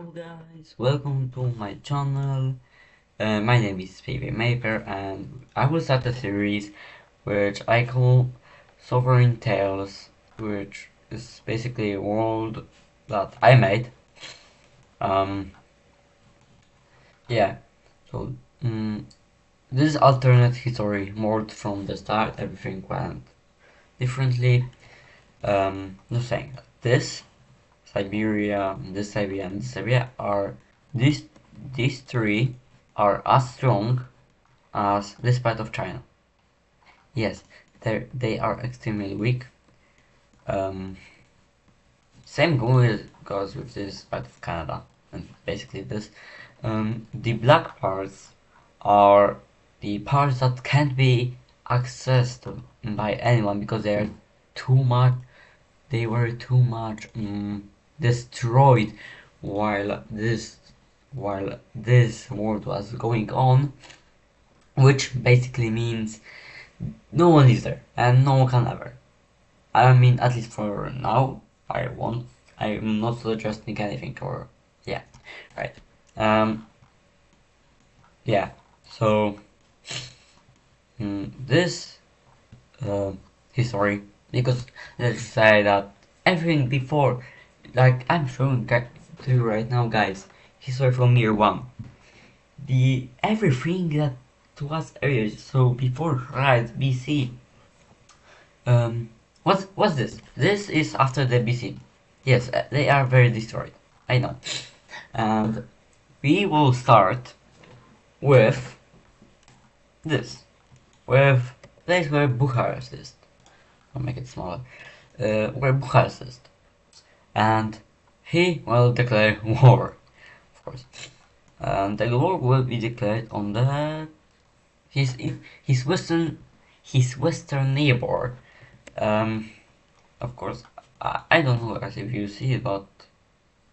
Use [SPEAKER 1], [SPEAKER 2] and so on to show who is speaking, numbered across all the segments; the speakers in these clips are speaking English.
[SPEAKER 1] Hello guys, welcome to my channel. My name is Baby Maker and I will start a series which I call Sovereign Tales, which is basically a world that I made. Um, yeah, so this is alternate history, more from the start, everything went differently. Just saying that Siberia, and this Siberia are these these three are as strong as this part of China. Yes, they are extremely weak. Um, Same goes with this part of Canada and basically this. The black parts are the parts that can't be accessed by anyone because they are too much. They were too much destroyed while this world was going on, which basically means no one is there and no one can ever. I mean, at least for now, I won't. I'm not suggesting anything or yeah, right. Um, yeah. So this uh, history, because let's say that everything before, like I'm showing to you right now, guys, history from year one. The everything that was areas. So before right BC. What's this? This is after the BC. Yes, they are very destroyed. I know. And we will start with this. With place where Bucharest is. I'll make it smaller. Where Bucharest is. And he will declare war, of course. And the war will be declared on the his his western his western neighbor. Um, of course, I don't know guys if you see it, but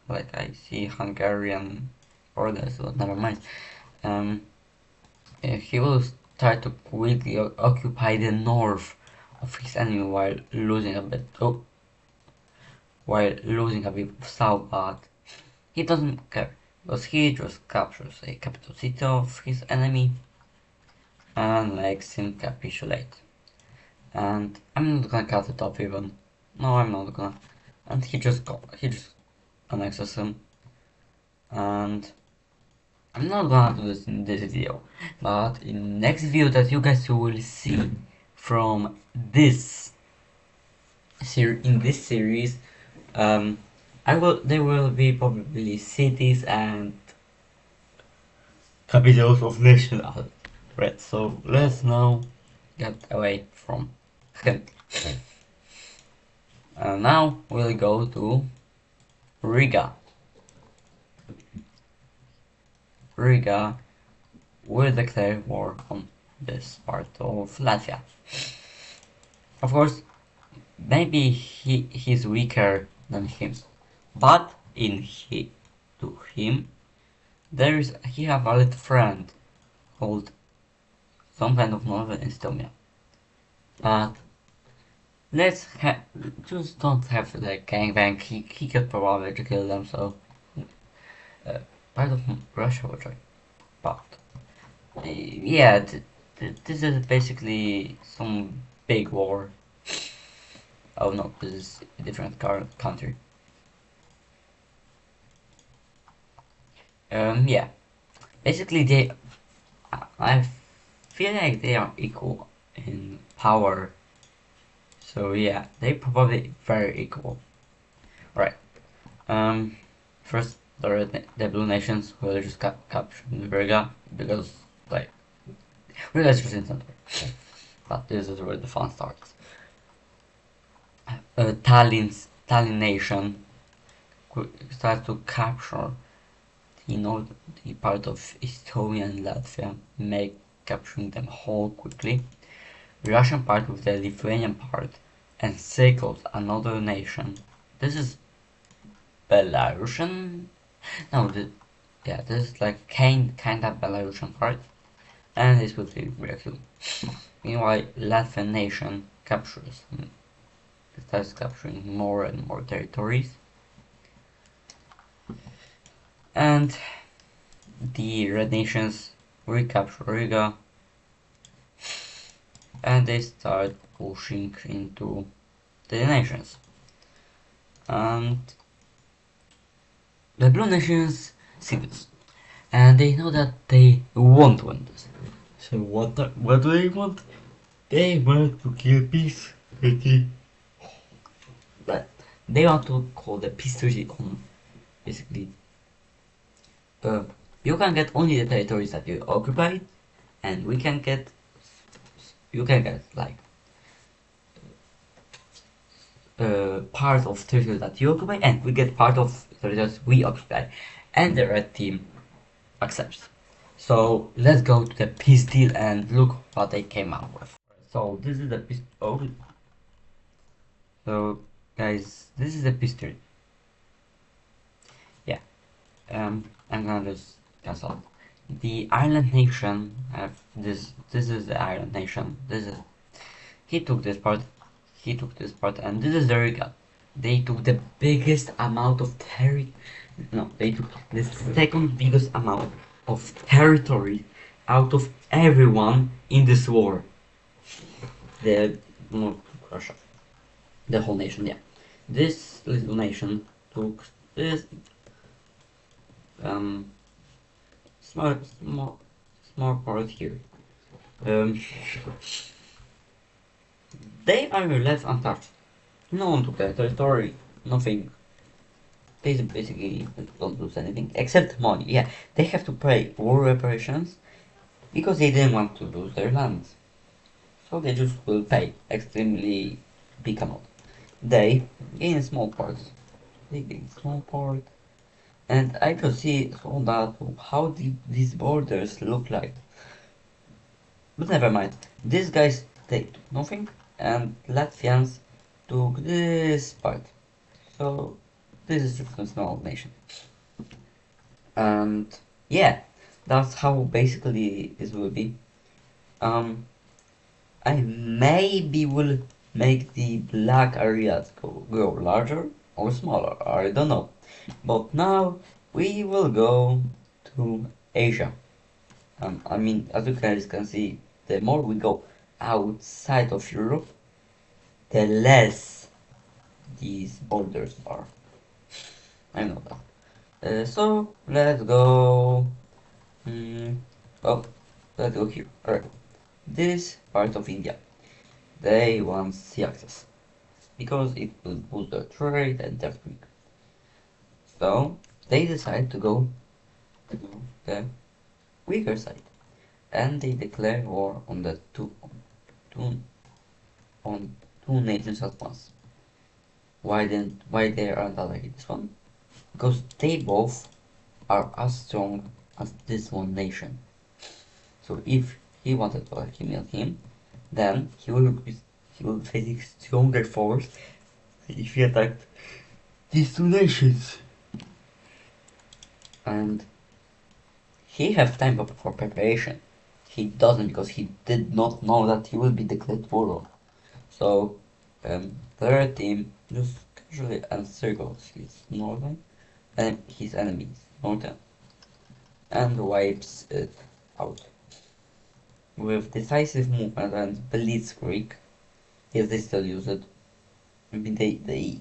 [SPEAKER 1] like I see Hungarian borders, but never mind. Um, he will try to quickly occupy the north of his enemy while losing a bit of south, but he doesn't care because he just captures a capital city of his enemy and makes him capitulate. And I'm not gonna cut it off even. No, I'm not gonna. And he just annexes him. And I'm not gonna do this in this video, but in next video that you guys will see from in this series, um, there will be probably cities and capitals of nations. Right, so let's now get away from him. Now we'll go to Riga. Riga will declare war on this part of Latvia. Of course, maybe he's weaker than him, but to him he have a little friend called some kind of Northern Estonia. But just don't have the gangbang. He could probably to kill them. So uh, part of Russia will join. But yeah, this is basically some big war. Oh no, this is a different country. Yeah. Basically, I feel like they are equal in power. So yeah, they probably very equal. Right. Um, First the blue nations will just capture Riga because like Riga is just in center. But this is where the fun starts. Tallinn nation starts to capture the part of Estonia and Latvia, make capturing them whole quickly. The Russian part with the Lithuanian part encircles another nation. This is Belarusian. No, yeah, this is like kinda Belarusian part, and this will be breakthrough. Meanwhile, Latvian nation starts capturing more and more territories. And the Red Nations recapture Riga, and they start pushing into the nations. And the Blue Nations see this, and they know that they won't win this. So what do they want? They want to kill peace treaty. But they want to call the peace treaty on, basically. Uh, you can get only the territories that you occupied, and you can get like part of territory that you occupy, and we get part of territories we occupy, and the red team accepts. So let's go to the peace deal and look what they came up with. So this is the peace. Oh, so guys, this is the peace deal. Yeah. I'm gonna just cancel. The island nation have this. This is the island nation. This is. He took this part. He took this part, and this is the Riga. They took the biggest amount of territory. No, they took the second biggest amount of territory out of everyone in this war. The no, Russia, the whole nation. Yeah, this little nation took this um small small part here. Um, they are left untouched. No one took their territory. Nothing. They basically don't lose anything except money. Yeah, they have to pay war reparations because they didn't want to lose their lands. So they just will pay extremely big amount. They gain a small part. They gain small part. And I could see on that how did these borders look like. But never mind. These guys take nothing and Latvians took this part. So this is just a small nation. And yeah, that's how basically this will be. Um, I maybe will make the black areas grow larger or smaller, I don't know. But now we will go to Asia. I mean, as you guys can see, the more we go outside of Europe, the less these borders are. I know that. So let's go. Mm, well, let's go here. Alright, this part of India, they want sea access because it will boost their trade and their quick. So they decide to go to the weaker side, and they declare war on the two on two nations at once. Why they aren't like this one? Because they both are as strong as this one nation. So if he wanted to kill him, then he will face a stronger force if he attacked these two nations. And he have time for preparation. He doesn't because he did not know that he will be declared war on. So the red team just casually encircles his northern and his enemies northern and wipes it out. With decisive movement and blitzkrieg, yes they still use it. I mean they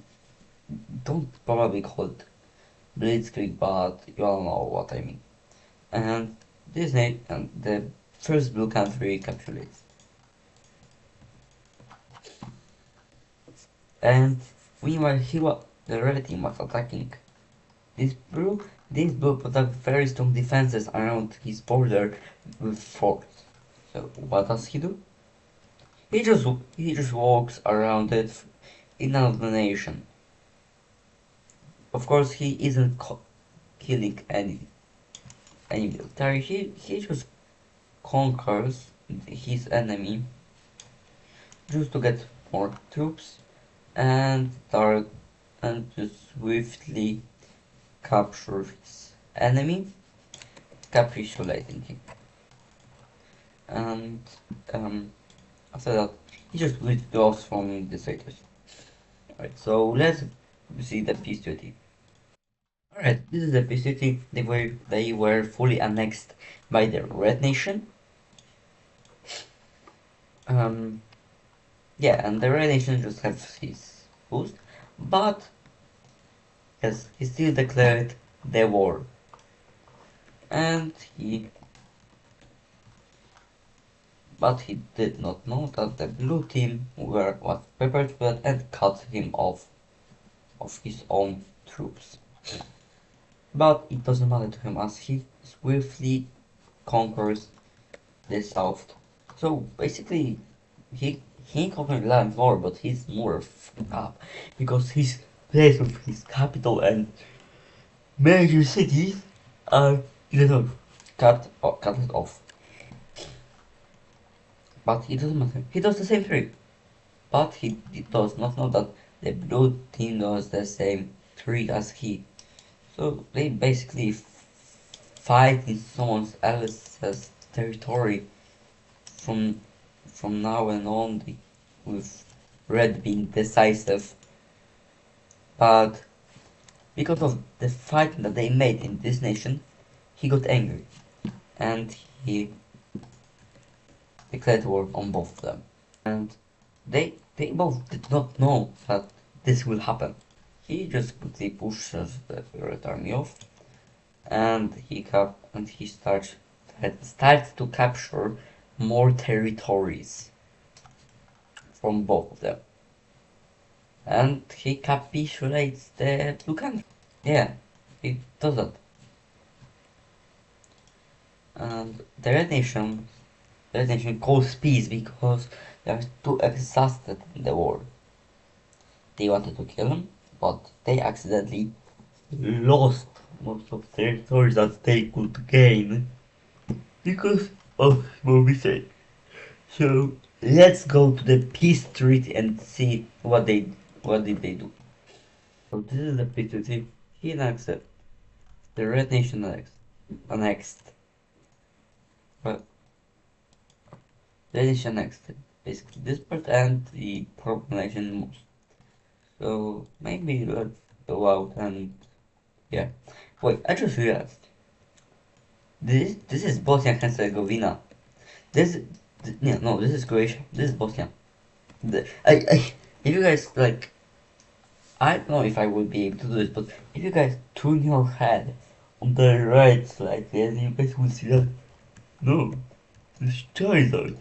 [SPEAKER 1] don't probably call it blitzkrieg, but you all know what I mean. And this name and the first blue country capitulates. And meanwhile the red team was attacking. This blue put up very strong defenses around his border with forts. So what does he do? He just walks around it in another nation. Of course he isn't killing any military. He just conquers his enemy just to get more troops and start and to swiftly capture his enemy, capitulating him. And after that, he just withdraws from the status. Alright, so let's see the peace treaty. Alright, this is the city. They were fully annexed by the Red Nation. Um, yeah, and the Red Nation just has his boost, but yes, he still declared the war, and he did not know that the blue team was prepared for that and cut him off of his own troops. But it doesn't matter to him as he swiftly conquers the south. So basically, he conquered land more, but he's more fucked up because his place of his capital and major cities are, cut it off. But it doesn't matter. He does the same trick. But he does not know that the blue team does the same trick as he. So they basically fight in someone else's territory from now and on, with red being decisive. But because of the fight that they made in this nation, he got angry and he declared war on both of them. And they both did not know that this will happen. He just quickly pushes the Red Army off, and he starts to capture more territories from both of them, and he capitulates the blue country. Yeah, he does that, and the Red Nation calls peace because they are too exhausted in the war. They wanted to kill him, but they accidentally lost most of the territories that they could gain because of small mistake. So let's go to the peace treaty and see what did they do. So this is the peace treaty. He annexed it. The Red Nation annexed. But the Red Nation annexed it. Basically this part and the Purple Nation most. So maybe let's go out and yeah. Wait, I just realized. This is Bosnia and Herzegovina. This yeah, no, this is Croatia. This is Bosnia. If you guys like, I don't know if I would be able to do this, but if you guys turn your head on the right slightly, then you guys will see that no, this Charizard.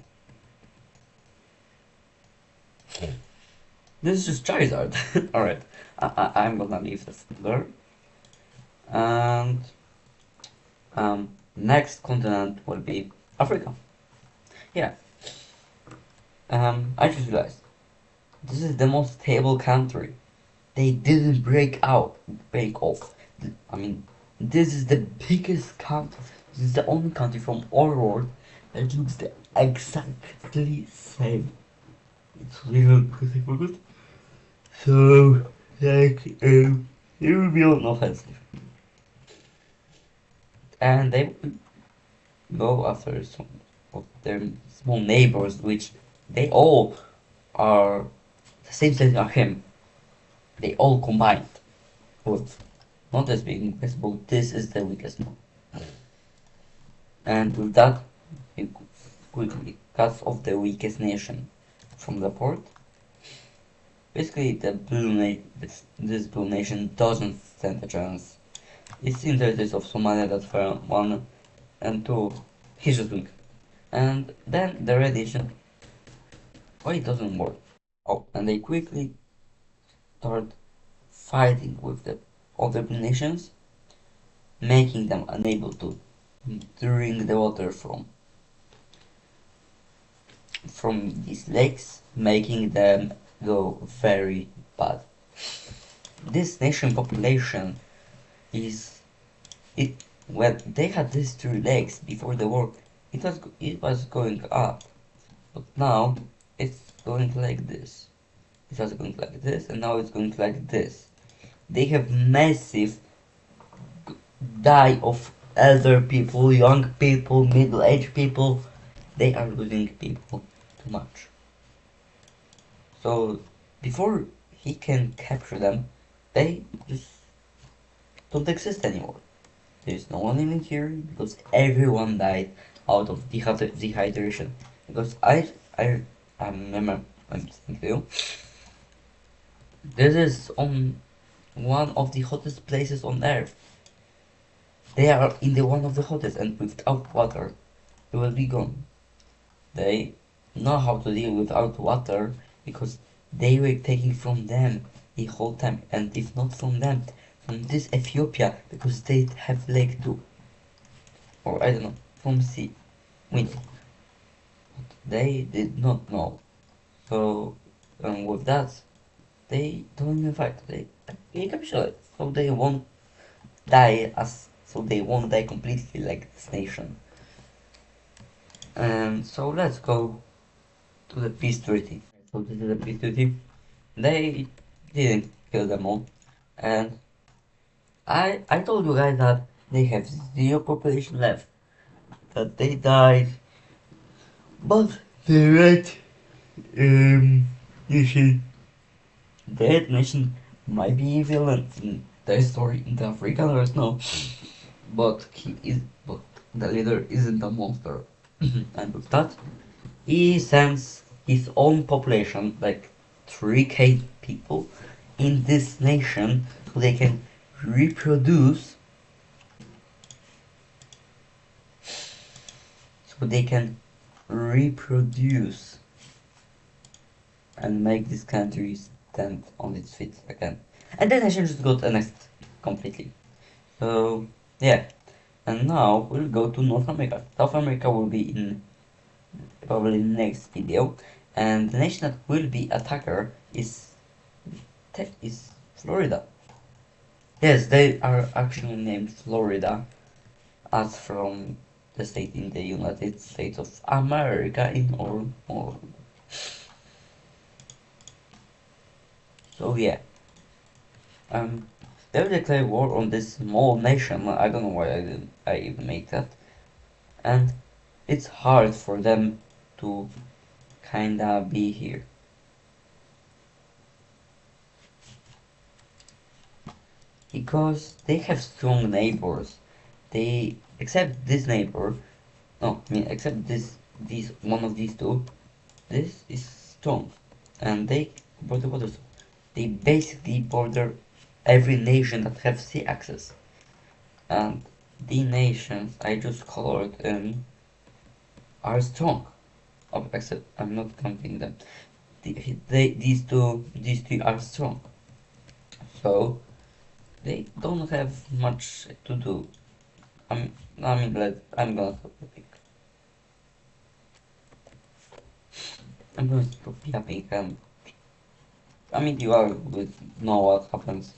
[SPEAKER 1] This is just Charizard. All right, I'm gonna leave this there. And next continent will be Africa. Yeah. I just realized this is the most stable country. They didn't break off. I mean, this is the biggest country. This is the only country from our world that looks exactly same. It's really because I forgot. So, like, it will be unoffensive. And they will go after some of their small neighbors, which they all are the same size as him. They all combined with not as big as but this is the weakest one. And with that, he quickly cuts off the weakest nation from the port. Basically, this blue nation doesn't stand a chance. It's in the case of Somalia that fell one and two, he's just weak. And then the red nation, why it doesn't work? Oh, and they quickly start fighting with the other nations, making them unable to drink the water from these lakes, making them go very bad. This nation population is it when they had these 3 lakes before the war, it was going up, but now it's going like this. It was going like this, and now it's going like this. They have massive die of elder people, young people, middle-aged people. They are losing people too much. So before he can capture them, they just don't exist anymore. There is no one living here because everyone died out of dehydration. Because I remember I'm saying to you, this is on one of the hottest places on earth. They are in the one of the hottest, and without water, they will be gone. They know how to deal without water because they were taking from them the whole time, and if not from them, from this Ethiopia because they have lake too, or I don't know, from sea, wind. They did not know. So with that, they don't even fight. They capitulate, so they won't die completely like this nation. And so let's go to the peace treaty. So this is the peace treaty. They didn't kill them all, and I told you guys that they have zero population left, that they died, but the red nation, the red nation might be evil and in their story in the African there is no, but the leader isn't a monster, and with that he sends his own population, like 3K people, in this nation so they can reproduce, so they can reproduce and make this country stand on its feet again. And the nation just got annexed completely. So, yeah. And now we'll go to North America. South America will be in probably next video. And the nation that will be attacker is Florida. Yes, they are actually named Florida, as from the state in the United States of America in or so yeah. Um they will declare war on this small nation. I don't know why I even make that. And it's hard for them to kinda be here. Because they have strong neighbors. They except this neighbor, no, I mean except these one of these two, this is strong. And they border waters. They basically border every nation that have sea access. And the nations I just colored in are strong. Except I'm not counting them. These two are strong. So they don't have much to do. I mean, I'm gonna stop yapping. I'm gonna stop yapping and I mean you all would know what happens.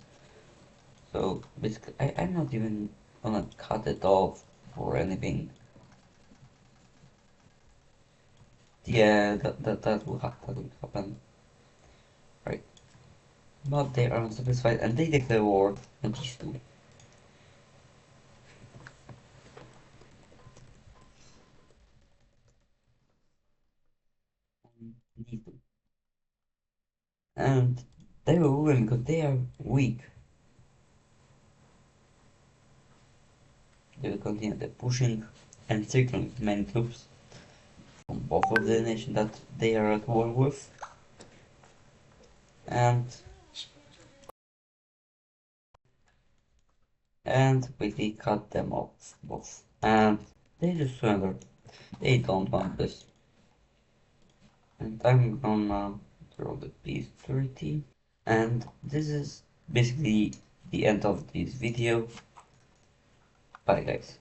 [SPEAKER 1] So basically, I'm not even gonna cut it off or anything. Yeah, that will happen, right? But they are unsatisfied and they declare war on these two. These two. And they will win because they are weak. They will continue the pushing and circling many troops from both of the nations that they are at war with. And quickly cut them off both. And they just surrender. They don't want this. And I'm gonna draw the peace treaty. And this is basically the end of this video. Bye guys.